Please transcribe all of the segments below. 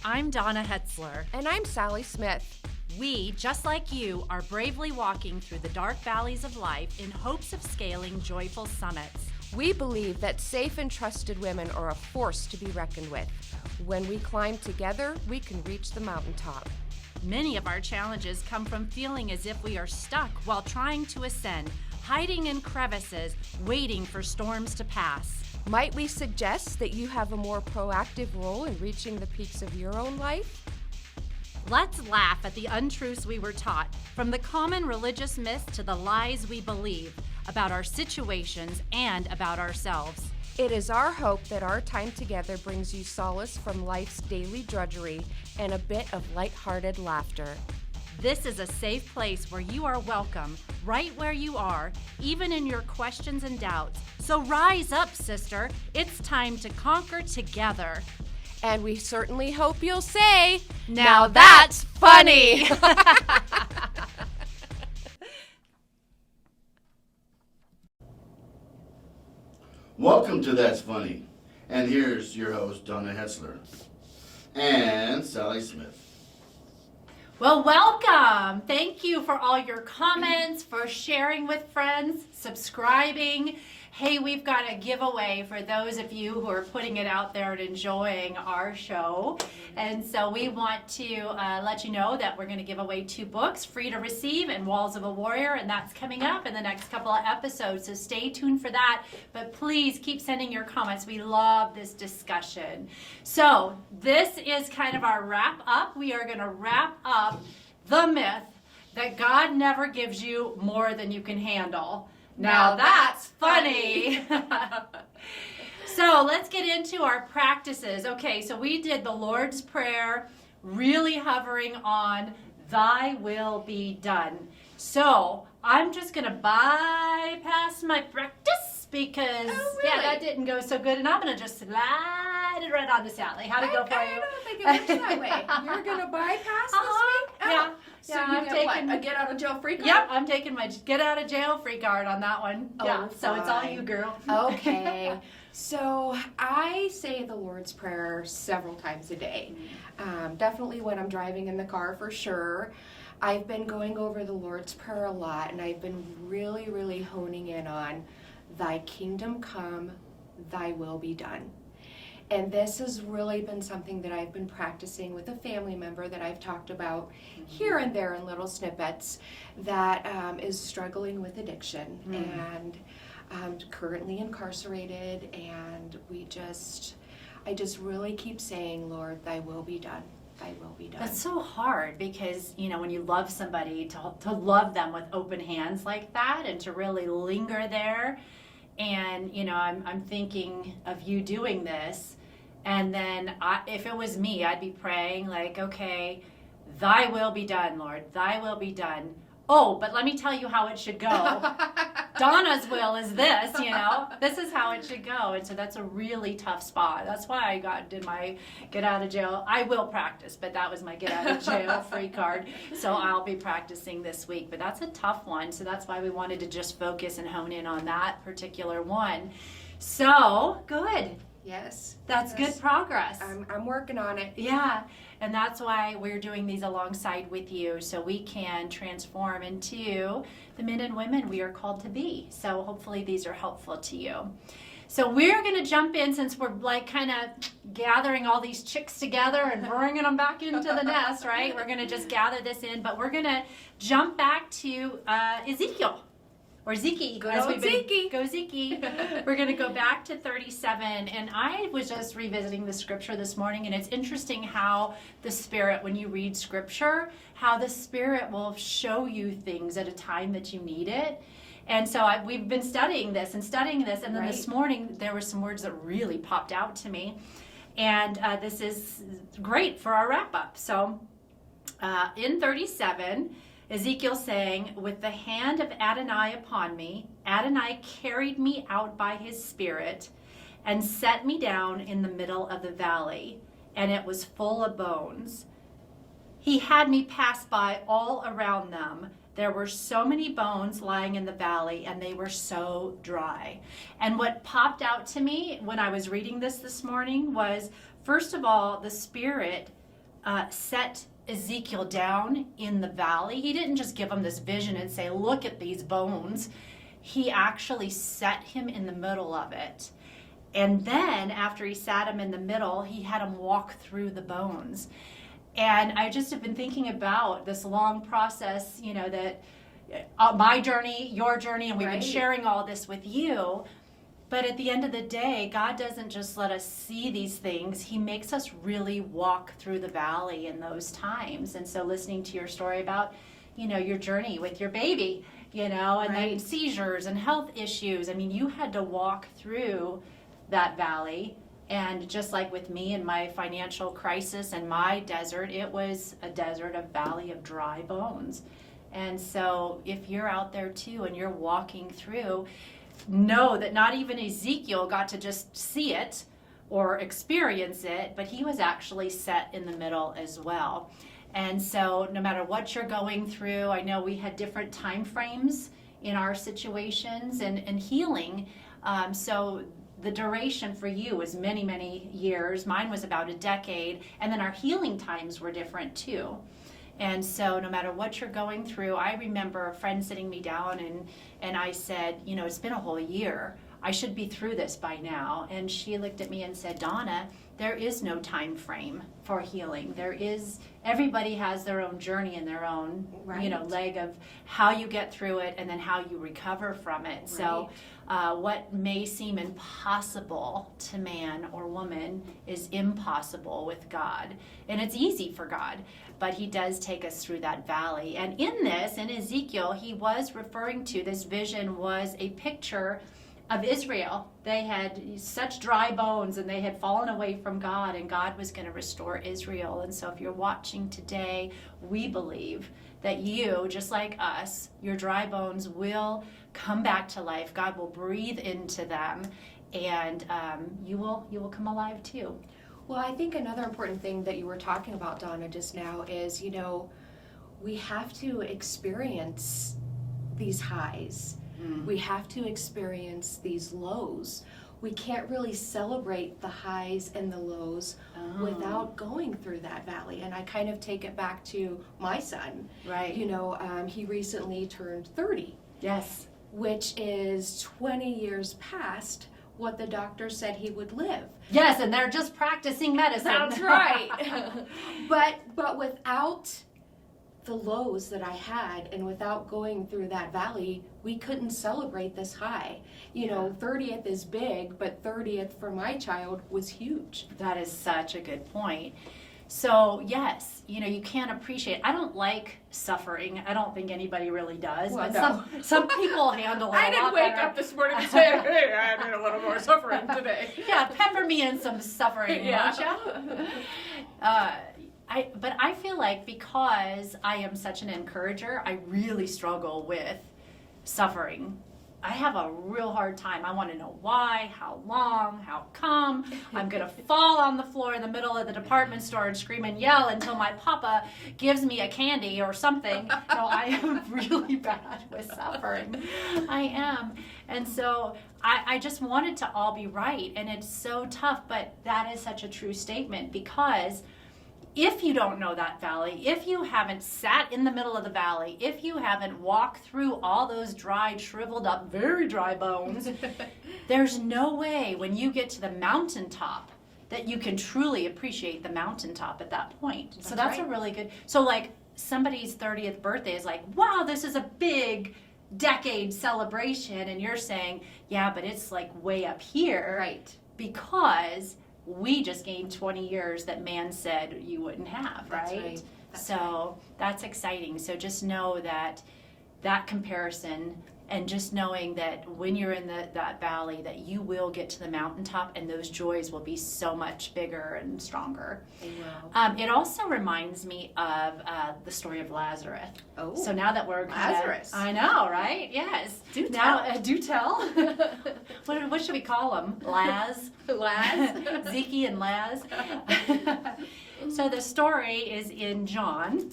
I'm Donna Hetzler. And I'm Sally Smith. We, just like you, are bravely walking through the dark valleys of life in hopes of scaling joyful summits. We believe that safe and trusted women are a force to be reckoned with. When we climb together, we can reach the mountaintop. Many of our challenges come from feeling as if we are stuck while trying to ascend, hiding in crevices, waiting for storms to pass. Might we suggest that you have a more proactive role in reaching the peaks of your own life? Let's laugh at the untruths we were taught, from the common religious myths to the lies we believe about our situations and about ourselves. It is our hope that our time together brings you solace from life's daily drudgery and a bit of lighthearted laughter. This is a safe place where you are welcome, right where you are, even in your questions and doubts. So rise up, sister. It's time to conquer together. And we certainly hope you'll say, "Now that's funny." Welcome to That's Funny. And here's your host, Donna Hetzler. And Sally Smith. Well, welcome. Thank you for all your comments, for sharing with friends, subscribing. Hey, we've got a giveaway for those of you who are putting it out there and enjoying our show. And so we want to let you know that we're going to give away 2 books, Free to Receive and Walls of a Warrior, and that's coming up in the next couple of episodes. So stay tuned for that. But please keep sending your comments. We love this discussion. So this is kind of our wrap up. We are going to wrap up the myth that God never gives you more than you can handle. Now that's funny. So let's get into our practices. Okay, so we did the Lord's Prayer, really hovering on thy will be done. So I'm just going to bypass my practice because yeah, that didn't go so good. And I'm going to just slide it right on to Sally. How'd it go for you? I don't think it works that way. You're going to bypass this week? Yeah. So Yeah, you I'm get taking what, a get out of jail free card? Yep, I'm taking my get out of jail free card on that one. Yeah, so it's all you, girl. Okay. So I say the Lord's Prayer several times a day. Definitely when I'm driving in the car for sure. I've been going over the Lord's Prayer a lot, and I've been really, really honing in on thy kingdom come, thy will be done. And this has really been something that I've been practicing with a family member that I've talked about here and there in little snippets that is struggling with addiction and currently incarcerated. And I just really keep saying, Lord, thy will be done. Thy will be done. That's so hard because, you know, when you love somebody, to love them with open hands like that and to really linger there. And, you know, I'm thinking of you doing this. And then if it was me, I'd be praying like, okay, thy will be done, Lord. Thy will be done. Oh, but let me tell you how it should go. Donna's will is this, you know. This is how it should go. And so that's a really tough spot. That's why I did my get out of jail. I will practice, but that was my get out of jail free card. So I'll be practicing this week. But that's a tough one. So that's why we wanted to just focus and hone in on that particular one. So, good. Yes. That's good progress. I'm working on it. Yeah, and that's why we're doing these alongside with you so we can transform into the men and women we are called to be. So hopefully these are helpful to you. So we're going to jump in since we're like kind of gathering all these chicks together and bringing them back into the nest, right? We're going to just gather this in, but we're going to jump back to Ezekiel. Or Zeke, Good old Zeke. Go Zeke. We're going to go back to 37. And I was just revisiting the scripture this morning, and it's interesting how the Spirit, when you read scripture, how the Spirit will show you things at a time that you need it. And so we've been studying this, and then Right. This morning there were some words that really popped out to me. And this is great for our wrap-up. So in 37... Ezekiel saying, with the hand of Adonai upon me, Adonai carried me out by his spirit and set me down in the middle of the valley, and it was full of bones. He had me pass by all around them. There were so many bones lying in the valley, and they were so dry. And what popped out to me when I was reading this morning was, first of all, the Spirit set Ezekiel down in the valley. He didn't just give him this vision and say, look at these bones. He actually set him in the middle of it. And then after he sat him in the middle, he had him walk through the bones. And I just have been thinking about this long process, you know, that my journey, your journey, and we've been sharing all this with you. But at the end of the day, God doesn't just let us see these things. He makes us really walk through the valley in those times. And so listening to your story about, you know, your journey with your baby, you know, and then seizures and health issues. I mean, you had to walk through that valley. And just like with me and my financial crisis and my desert, it was a desert, a valley of dry bones. And so if you're out there too and you're walking through, know that not even Ezekiel got to just see it or experience it, but he was actually set in the middle as well. And so no matter what you're going through, I know we had different time frames in our situations and healing. So the duration for you was many, many years. Mine was about a decade. And then our healing times were different too. And so no matter what you're going through, I remember a friend sitting me down and I said, you know, it's been a whole year. I should be through this by now. And she looked at me and said, Donna, there is no time frame for healing. Everybody has their own journey and their own, you know, leg of how you get through it and then how you recover from it. Right. So what may seem impossible to man or woman is impossible with God. And it's easy for God, but he does take us through that valley. And in this, in Ezekiel, he was referring to, this vision was a picture of Israel. They had such dry bones and they had fallen away from God, and God was going to restore Israel. And so if you're watching today, we believe that you, just like us, your dry bones will come back to life. God will breathe into them, and you will come alive too. Well, I think another important thing that you were talking about, Donna, just now is, you know, we have to experience these highs. We have to experience these lows. We can't really celebrate the highs and the lows without going through that valley. And I kind of take it back to my son. Right. You know, he recently turned 30. Yes. Which is 20 years past what the doctor said he would live. Yes, and they're just practicing medicine. That's right. But without the lows that I had and without going through that valley, we couldn't celebrate this high. You know, 30th is big, but 30th for my child was huge. That is such a good point. So yes, you know, you can't appreciate, I don't like suffering. I don't think anybody does, well, but no. some people handle it I a didn't lot wake better. up this morning and say, hey, I need a little more suffering today. Yeah, pepper me in some suffering, won't you? But I feel like because I am such an encourager, I really struggle with suffering. I have a real hard time. I want to know why, how long, how come. I'm going to fall on the floor in the middle of the department store and scream and yell until my papa gives me a candy or something. No, I am really bad with suffering. I am. And so I just want it to all be right. And it's so tough, but that is such a true statement, because if you don't know that valley, if you haven't sat in the middle of the valley, if you haven't walked through all those dried, shriveled up, very dry bones, there's no way when you get to the mountaintop that you can truly appreciate the mountaintop at that point. So that's right. A really good, so like somebody's 30th birthday is like, wow, this is a big decade celebration. And you're saying, yeah, but it's like way up here. Right. Because we just gained 20 years that man said you wouldn't have, right? That's exciting. So just know that comparison, and just knowing that when you're in that valley, that you will get to the mountaintop, and those joys will be so much bigger and stronger. They will. It also reminds me of the story of Lazarus. Oh, so now that we're Lazarus. I know, right? Yes. Do now, tell. Do tell. What should we call them? Laz? Zeke and Laz. So the story is in John.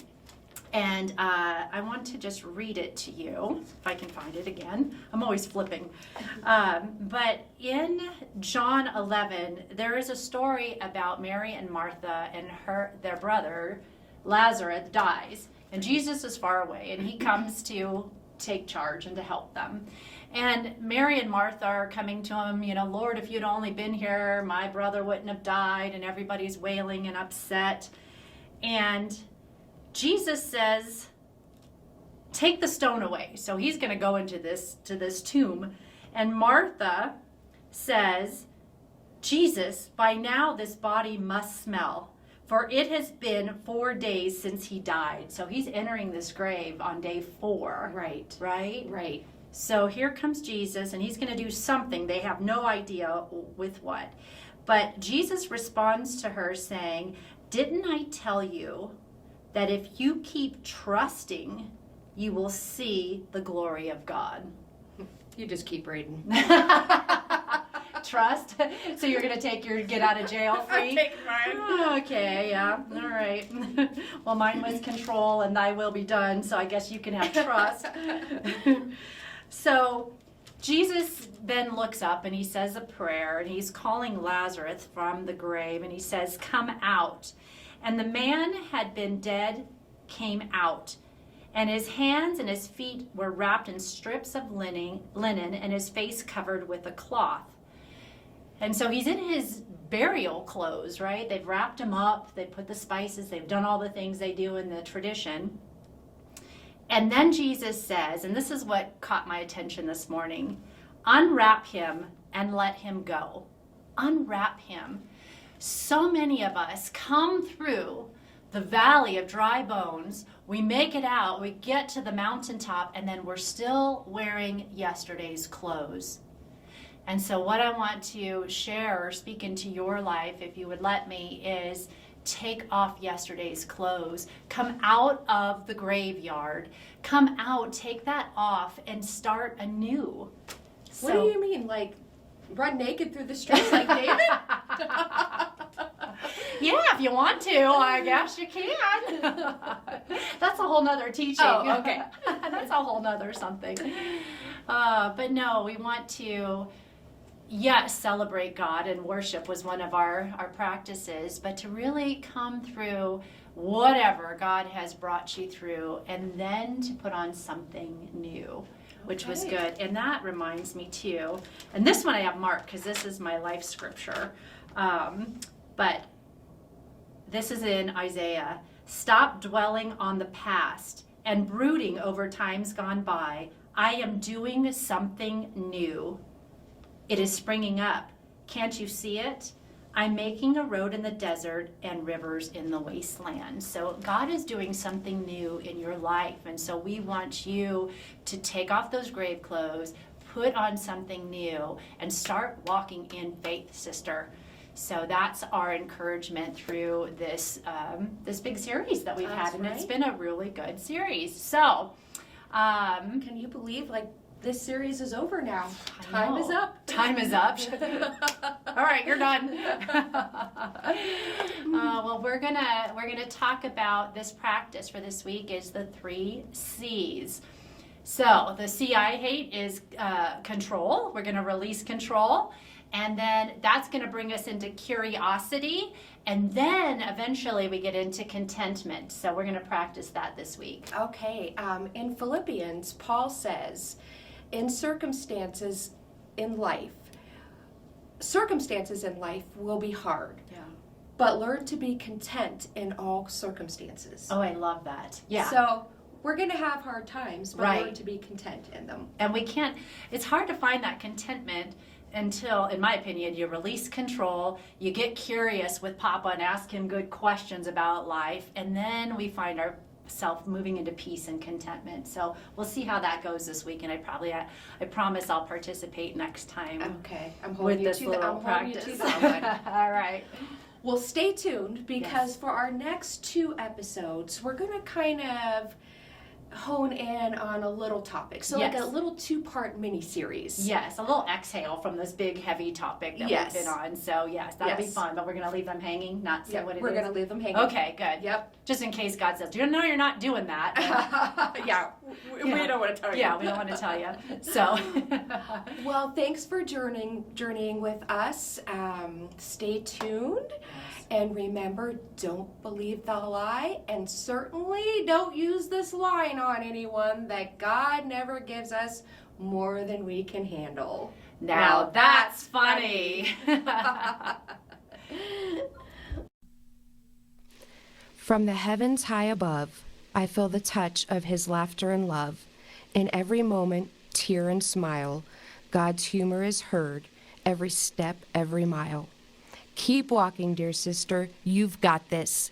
And I want to just read it to you, if I can find it again. I'm always flipping. But in John 11, there is a story about Mary and Martha and their brother, Lazarus, dies. And Jesus is far away, and he comes to take charge and to help them. And Mary and Martha are coming to him, Lord, if you'd only been here, my brother wouldn't have died. And everybody's wailing and upset. And Jesus says, take the stone away. So he's going to go into this tomb. And Martha says, Jesus, by now this body must smell, for it has been 4 days since he died. So he's entering this grave on day 4. Right. Right? Right. So here comes Jesus, and he's going to do something. They have no idea with what. But Jesus responds to her saying, didn't I tell you that if you keep trusting, you will see the glory of God? You just keep reading. Trust? So you're going to take your get out of jail free? Take mine. Okay, yeah, all right. Well, mine was control and thy will be done, so I guess you can have trust. So Jesus then looks up and he says a prayer, and he's calling Lazarus from the grave, and he says, come out. And the man had been dead, came out, and his hands and his feet were wrapped in strips of linen, and his face covered with a cloth. And so he's in his burial clothes, right? They've wrapped him up, they put the spices, they've done all the things they do in the tradition. And then Jesus says, and this is what caught my attention this morning, unwrap him and let him go. Unwrap him. So many of us come through the valley of dry bones, we make it out, we get to the mountaintop, and then we're still wearing yesterday's clothes. And so what I want to share or speak into your life, if you would let me, is take off yesterday's clothes. Come out of the graveyard. Come out, take that off, and start anew. What do you mean? Like, run naked through the streets like David? Yeah, if you want to, I guess you can. That's a whole nother teaching. Oh, okay. That's a whole nother something. But no, we want to, yes, celebrate God, and worship was one of our practices, but to really come through whatever God has brought you through, and then to put on something new, which was good. And that reminds me too, and this one I have marked because this is my life scripture, but this is in Isaiah. Stop dwelling on the past and brooding over times gone by. I am doing something new. It is springing up. Can't you see it? I'm making a road in the desert and rivers in the wasteland. So God is doing something new in your life. And so we want you to take off those grave clothes, put on something new, and start walking in faith, sister. So that's our encouragement through this this big series that we've had. And it's been a really good series. So can you believe, like, this series is over now? Time is up. Time is up. All right, you're done. Well, we're gonna talk about this practice for this week is the 3 C's. So the C I hate is control. We're gonna release control. And then that's going to bring us into curiosity. And then eventually we get into contentment. So we're going to practice that this week. Okay. In Philippians, Paul says, in circumstances in life will be hard. Yeah. But learn to be content in all circumstances. Oh, I love that. Yeah. So we're going to have hard times, but Right. learn to be content in them. And we can't, it's hard to find that contentment until, in my opinion, you release control, you get curious with Papa and ask him good questions about life, and then we find ourselves moving into peace and contentment. So we'll see how that goes this week, and I promise I'll participate next time. Okay. I'm With holding you this to little practice. that one. All right. Well, stay tuned because Yes. for our next 2 episodes, we're going to kind of hone in on a little topic. So like Yes. a little 2-part mini series. Yes, a little exhale from this big heavy topic that Yes. we've been on. So yes, that'll be Yes. fun. But we're gonna leave them hanging, not say Yep, what it we're is. going to leave them hanging. Okay, good. Yep. Just in case God says, "You know, you're not doing that." Yeah, we don't want to tell you. Yeah, we don't want to tell you. So, Well, thanks for journeying with us. Stay tuned. And remember, don't believe the lie, and certainly don't use this line on anyone that God never gives us more than we can handle. now that's funny. From the heavens high above, I feel the touch of his laughter and love. In every moment, tear and smile, God's humor is heard, every step, every mile. Keep walking, dear sister. You've got this.